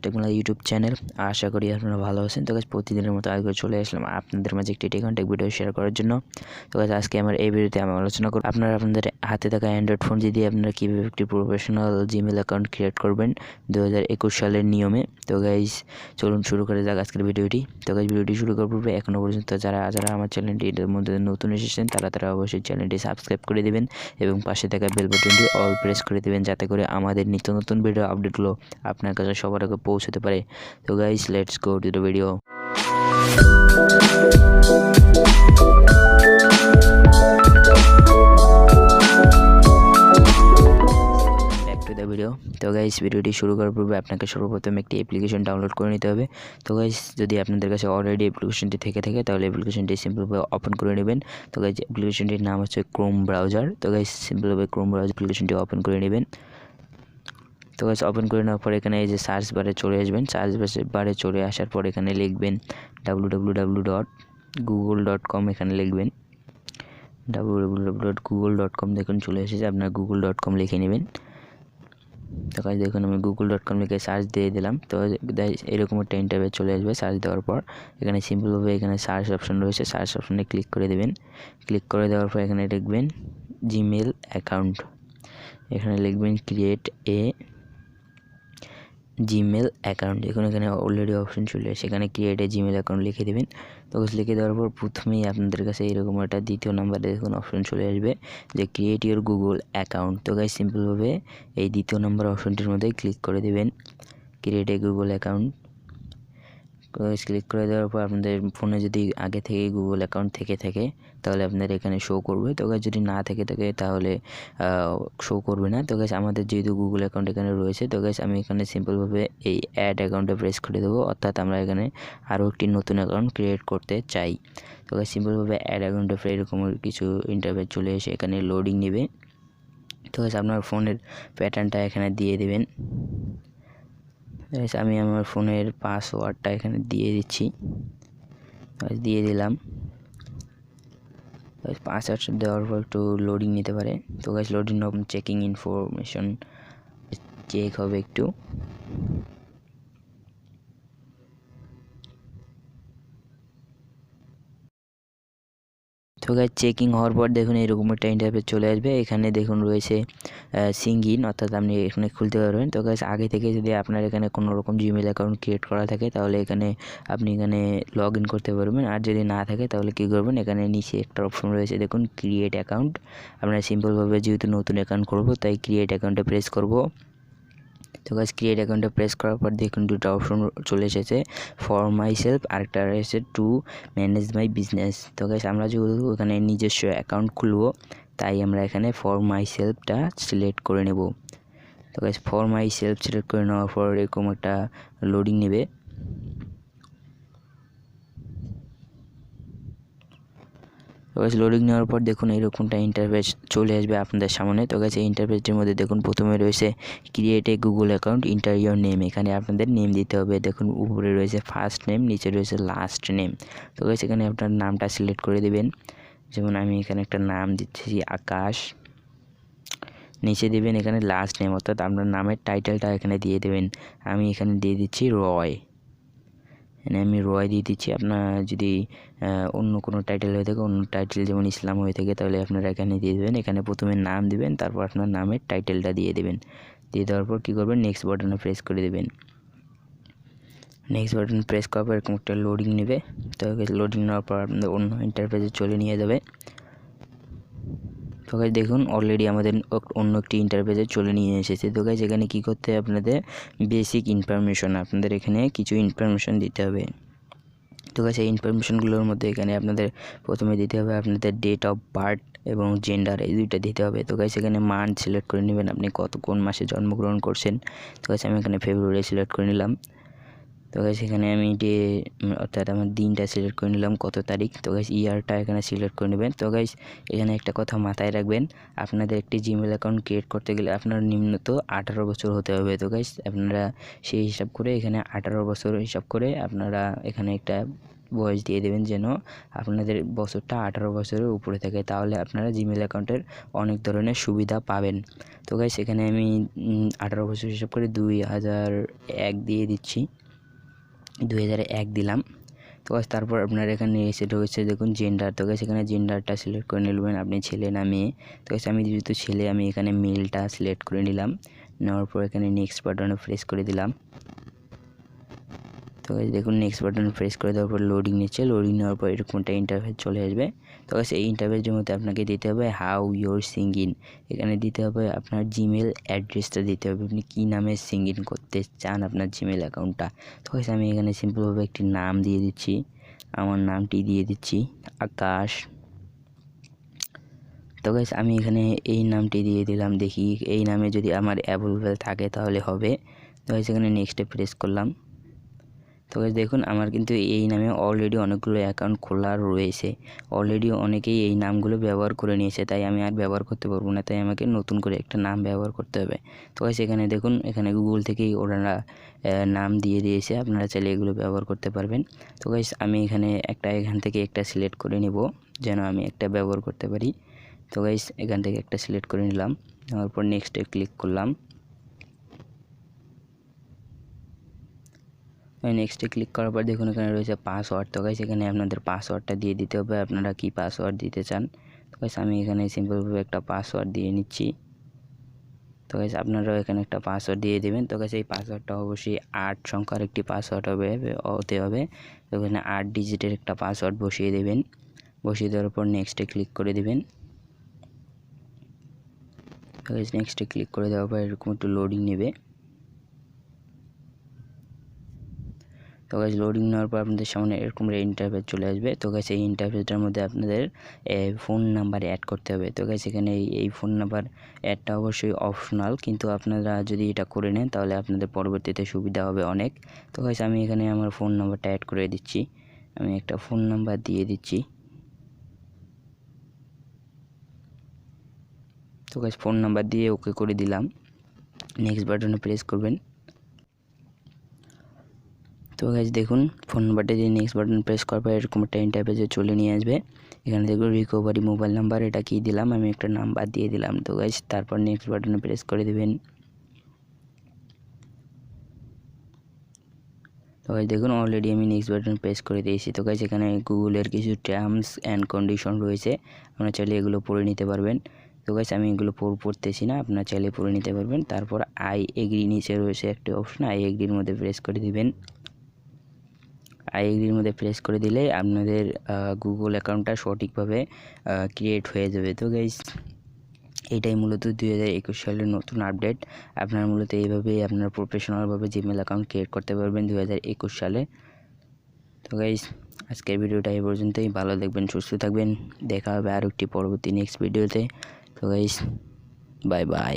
Technology YouTube channel. আশা করি আপনারা ভালো আছেন। তো গাইস প্রতিদিনের মতো আজকে চলে আসলাম আপনাদের মাঝে একটি টেক ভিডিও শেয়ার করার জন্য। তো গাইস আজকে আমার এই ভিডিওতে আমি আলোচনা করব আপনারা আপনাদের হাতে থাকা অ্যান্ড্রয়েড ফোন দিয়ে আপনারা কীভাবে একটি প্রফেশনাল জিমেল অ্যাকাউন্ট ক্রিয়েট করবেন 2021 সালের নিয়মে। তো গাইস চলুন শুরু করে যাক আজকের ভিডিওটি। তো গাইস ভিডিওটি শুরু করার পূর্বে এখনও পর্যন্ত যারা আমার চ্যানেলটির মধ্যে নতুন এসেছেন তারা অবশ্যই চ্যানেলটি সাবস্ক্রাইব করে দিবেন এবং পাশে থাকা বেল বাটনটি অল প্রেস করে দিবেন, যাতে করে আমাদের নিত্য নতুন ভিডিও আপডেটগুলো আপনার কাছে সবার আগে পৌঁছতে পারে। তো guys let's go to the video. তো গাইস ভিডিওটি শুরু করার পূর্বে আপনাকে সর্বপ্রথম একটি অ্যাপ্লিকেশন ডাউনলোড করে নিতে হবে। তো গাইস যদি আপনাদের কাছে অলরেডি অ্যাপ্লিকেশনটি থেকে থাকে তাহলে অ্যাপ্লিকেশনটি সিম্পলভাবে ওপেন করে নেবেন। তো গাইস অ্যাপ্লিকেশনটির নাম হচ্ছে ক্রোম ব্রাউজার। তো গাইস সিম্পলভাবে ক্রোম ব্রাউজার অ্যাপ্লিকেশনটি ওপেন করে নেবেন। তো গাইস ওপেন করে নেওয়ার পর এখানে এই যে সার্চ বারে চলে আসবেন। সার্চ বারে চলে আসার পর এখানে লিখবেন www.google.com। এখানে লিখবেন www.google.com। দেখুন চলে এসেছে, আপনার google.com লিখে নেবেন। তো গাইস দেখুন আমি google.com লিখে সার্চ দিয়ে দিলাম। তো এরকম একটা ইন্টারফেস চলে আসবে। সার্চ দেওয়ার পর এখানে সিম্পলভাবে এখানে সার্চ অপশন রয়েছে, সার্চ অপশনে ক্লিক করে দেবেন। ক্লিক করে দেওয়ার পর এখানে লিখবেন জিমেল অ্যাকাউন্ট। এখানে লিখবেন ক্রিয়েট এ জিমেল অ্যাকাউন্ট। দেখুন এখানে অলরেডি অপশন চলে আসে, সেখানে ক্রিয়েট এ জিমেল অ্যাকাউন্ট লিখে দেবেন। তো লিখে দেওয়ার পর প্রথমেই আপনাদের কাছে এরকম একটা দ্বিতীয় নাম্বারে দেখুন অপশন চলে আসবে যে ক্রিয়েট ইউর গুগল অ্যাকাউন্ট। তো গাইস সিম্পলভাবে এই দ্বিতীয় নাম্বার অপশনটির মধ্যে ক্লিক করে দেবেন, create a Google account. Click করে দেওয়ার পর আপনাদের ফোনে যদি আগে থেকে গুগল অ্যাকাউন্ট থেকে থাকে তাহলে আপনাদের এখানে শো করবে। তো গাইস যদি না থেকে থাকে তাহলে শো করবে না। তো গাইস আমাদের যেহেতু গুগল অ্যাকাউন্ট এখানে রয়েছে, তো গাইস আমি এখানে সিম্পলভাবে এই অ্যাড অ্যাকাউন্টে প্রেস করে দেবো, অর্থাৎ আমরা এখানে আরও একটি নতুন অ্যাকাউন্ট ক্রিয়েট করতে চাই। তো গাইস সিম্পলভাবে অ্যাড অ্যাকাউন্টে এরকম কিছু ইন্টারফেস চলে এসে এখানে লোডিং নেবে। তো গাইস আপনার ফোনের প্যাটার্নটা এখানে দিয়ে দেবেন। আমি আমার ফোনের পাসওয়ার্ডটা এখানে দিয়ে দিচ্ছি, দিয়ে দিলাম। পাসওয়ার্ড দেওয়ার পর একটু লোডিং নিতে পারে। তো guys loading checking information check হবে একটু। তো গাইস চেকিং হওয়ার পর দেখুন এরকম একটা ইন্টারফেস চলে আসবে। এখানে দেখুন রয়েছে সিঙ্ক ইন, অর্থাৎ আপনি এখানে খুলতে পারবেন। তো গাইস আগে থেকে যদি আপনার এখানে কোনো রকম জিমেল অ্যাকাউন্ট ক্রিয়েট করা থাকে তাহলে আপনি এখানে লগ ইন করতে পারবেন। আর যদি না থাকে তাহলে কী করবেন, এখানে নিচে একটা অপশন রয়েছে দেখুন ক্রিয়েট অ্যাকাউন্ট। আমরা সিম্পলভাবে যেহেতু নতুন অ্যাকাউন্ট করব তাই ক্রিয়েট অ্যাকাউন্টে প্রেস করব। তো গাইস ক্রিয়েট অ্যাকাউন্টে প্রেস করার পর দেখুন দুটো অপশন চলে এসেছে, ফর মাই সেলফ, আরেকটা রয়েছে টু ম্যানেজ মাই বিজনেস। তো গাইস আমরা যেহেতু এখানে নিজস্ব অ্যাকাউন্ট খুলব তাই আমরা এখানে ফর মাই সেলফটা সিলেক্ট করে নেব। তো guys for my self select করে নেওয়ার পর এরকম একটা লোডিং নেবে। তো গাইস লোডিং নেওয়ার পর দেখুন এরকমটা ইন্টারফেস চলে আসবে আপনাদের সামনে। তো গাইস এই ইন্টারফেসটির মধ্যে দেখুন প্রথমে রয়েছে create a Google account, inter your name. এখানে আপনাদের নেম দিতে হবে। দেখুন উপরে রয়েছে ফার্স্ট নেম, নিচে রয়েছে লাস্ট নেম। তো গাইস এখানে আপনার নামটা সিলেক্ট করে দিবেন। যেমন আমি এখানে একটা নাম দিচ্ছি আকাশ, নিচে দিবেন এখানে লাস্ট নেম, অর্থাৎ আপনার নামের টাইটেলটা এখানে দিয়ে দেবেন। আমি এখানে দিয়ে দিচ্ছি রয়, আমি রয় দিয়ে দিচ্ছি। আপনার যদি অন্য কোনো টাইটেল হয়ে থাকে, অন্য টাইটেল যেমন ইসলাম হয়ে থাকে, তাহলে আপনারা এখানে দিয়ে দেবেন। এখানে প্রথমে নাম দিবেন, তারপর আপনার নামের টাইটেলটা দিয়ে দেবেন। দিয়ে দেওয়ার পর কী করবেন, নেক্সট বাটনে প্রেস করে দেবেন। নেক্সট বাটন প্রেস করার পর এরকম একটা লোডিং নেবে। তো লোডিং নেওয়ার পর আপনাদের অন্য ইন্টারফেসে চলে নিয়ে যাবে। তো গাইস দেখুন অলরেডি আমাদের অন্য একটি ইন্টারফেসে চলে নিয়ে এসেছে। তো গাইস এখানে কী করতে হবে, আপনাদের বেসিক ইনফরমেশন, আপনাদের এখানে কিছু ইনফরমেশন দিতে হবে। তো গাইস এই ইনফরমেশনগুলোর মধ্যে এখানে আপনাদের প্রথমে দিতে হবে আপনাদের ডেট অফ বার্থ এবং জেন্ডার, এই দুইটা দিতে হবে। তো গাইস এখানে মান্থ সিলেক্ট করে নেবেন, আপনি কোন মাসে জন্মগ্রহণ করছেন। তো গাইস আমি এখানে ফেব্রুয়ারি সিলেক্ট করে নিলাম। তো গাইস এখানে আমি অর্থাৎ আমার দিনটা সিলেক্ট করে নিলাম, কত তারিখ। তো গাইস ইয়ারটা এখানে সিলেক্ট করে নেবেন। তো গাইস এখানে একটা কথা মাথায় রাখবেন, আপনাদের একটি জিমেল অ্যাকাউন্ট ক্রিয়েট করতে গেলে আপনার নিম্নত 18 বছর হতে হবে। তো গাইস আপনারা সেই হিসাব করে এখানে 18 বছর হিসাব করে আপনারা এখানে একটা বয়স দিয়ে দেবেন যেন আপনাদের বছরটা 18 বছরের উপরে থাকে, তাহলে আপনারা জিমেল অ্যাকাউন্টের অনেক ধরনের সুবিধা পাবেন। তো গাইস এখানে আমি 18 বছর হিসাব করে 2001 দিয়ে দিচ্ছি, 2001 দিলাম। তো গাইস তারপর আপনার এখানে এসে রয়েছে দেখুন জেন্ডার। তো গাইস এখানে জেন্ডারটা সিলেক্ট করে নেবেন, আপনি ছেলে না মেয়ে। তো গাইস আমি যেহেতু ছেলে, আমি এখানে মেলটা সিলেক্ট করে নিলাম। নেওয়ার পর এখানে নেক্সট বাটনে প্রেস করে দিলাম। তো গাইস দেখুন নেক্সট বাটনে প্রেস করে দেওয়ার পর লোডিং নিচ্ছে। লোডিং নেওয়ার পর এরকম একটা ইন্টারফেস চলে আসবে। তো গাইস এই ইন্টারফেসের মধ্যে আপনাকে দিতে হবে হাউ ইউর সিঙ্গিং। এখানে দিতে হবে আপনার জিমেল অ্যাড্রেসটা দিতে হবে, আপনি কী নামে সিঙ্গিং করতে চান আপনার জিমেল অ্যাকাউন্টটা। তো গাইস আমি এখানে সিম্পলভাবে একটি নাম দিয়ে দিচ্ছি, আমার নামটি দিয়ে দিচ্ছি আকাশ। তো গাইস আমি এখানে এই নামটি দিয়ে দিলাম, দেখি এই নামে যদি আমার অ্যাভেলেবেল থাকে তাহলে হবে। তো গাইস এখানে নেক্সটে প্রেস করলাম। তো গাইস দেখুন আমার কিন্তু এই নামে অলরেডি অনেকগুলো অ্যাকাউন্ট খোলা রয়েছে, অলরেডি অনেকেই এই নামগুলো ব্যবহার করে নিয়েছে, তাই আমি আর ব্যবহার করতে পারবো না, তাই আমাকে নতুন করে একটা নাম ব্যবহার করতে হবে। তো গাইস এখানে দেখুন এখানে গুগল থেকেই ওনারা নাম দিয়ে দিয়েছে, আপনারা চাইলে এগুলো ব্যবহার করতে পারবেন। তো গাইস আমি এখান থেকে একটা সিলেক্ট করে নেব যেন আমি একটা ব্যবহার করতে পারি। তো গাইস এখান থেকে একটা সিলেক্ট করে নিলাম, নেওয়ার পর নেক্সটে ক্লিক করলাম। নেক্সটে ক্লিক করার পর দেখুন এখানে রয়েছে পাসওয়ার্ড। তো গাইস এখানে আপনাদের পাসওয়ার্ডটা দিয়ে দিতে হবে, আপনারা কি পাসওয়ার্ড দিতে চান। তো গাইস আমি এখানে সিম্পলভাবে একটা পাসওয়ার্ড দিয়ে নিচ্ছি। তো গাইস আপনারাও এখানে একটা পাসওয়ার্ড দিয়ে দেবেন। তো গাইস এই পাসওয়ার্ডটা অবশ্যই 8 সংখ্যার একটি পাসওয়ার্ড হতে হবে। তো এখানে 8 ডিজিটের একটা পাসওয়ার্ড বসিয়ে দেবেন, বসিয়ে দেওয়ার পর নেক্সটে ক্লিক করে দেবেন। তো গাইস নেক্সটে ক্লিক করে দেওয়ার পর এরকম একটু লোডিং নেবে। তো গাইস লোডিং নেওয়ার পর আপনাদের সামনে এরকম ইন্টারফেস চলে আসবে। তো গাইস এই ইন্টারফেসটার মধ্যে আপনাদের ফোন নাম্বার অ্যাড করতে হবে। তো গাইস এখানে এই ফোন নাম্বার অ্যাডটা অবশ্যই অপশনাল, কিন্তু আপনারা যদি এটা করে নেন তাহলে আপনাদের পরবর্তীতে সুবিধা হবে অনেক। তো গাইস আমি এখানে আমার ফোন নাম্বারটা অ্যাড করে দিচ্ছি, আমি একটা ফোন নাম্বার দিয়ে দিচ্ছি। তো গাইস ফোন নাম্বার দিয়ে ওকে করে দিলাম, নেক্সট বাটনে প্রেস করবেন। তো গাইস দেখুন ফোন নাম্বারটা দিয়ে নেক্সট বাটন প্রেস করার পর এরকম একটা ইন্টারফেসে চলে নিয়ে আসবে। এখানে দেখুন রিকভারি মোবাইল নাম্বার, এটা কি দিলাম, আমি একটা নাম্বার দিয়ে দিলাম। তো গাইস তারপর নেক্সট বাটনে প্রেস করে দেবেন। তো গাইস দেখুন অলরেডি আমি নেক্সট বাটন প্রেস করে দিয়েছি। তো গাইস এখানে গুগলের কিছু টার্মস অ্যান্ড কন্ডিশন রয়েছে, আপনারা চাইলে এগুলো পড়ে নিতে পারবেন। তো গাইস আমি এগুলো পড়তেছি না, আপনারা চাইলে পড়ে নিতে পারবেন। তারপর আই এগ্রি নিচে রয়েছে একটা অপশন, আই এগ্রির মধ্যে প্রেস করে দিবেন। আই এগ্রির মধ্যে প্রেস করে দিলে আপনাদের গুগল অ্যাকাউন্টটা সঠিকভাবে ক্রিয়েট হয়ে যাবে। তো গাইস এটাই মূলত 2021 সালের নতুন আপডেট। আপনারা মূলত এইভাবেই আপনারা প্রফেশনালভাবে জিমেল অ্যাকাউন্ট ক্রিয়েট করতে পারবেন 2021 সালে। তো গাইস আজকের ভিডিওটা এই পর্যন্তই, ভালো দেখবেন, সুস্থ থাকবেন, দেখা হবে আর একটি পরবর্তী নেক্সট ভিডিওতে। তো গাইস বাই বাই।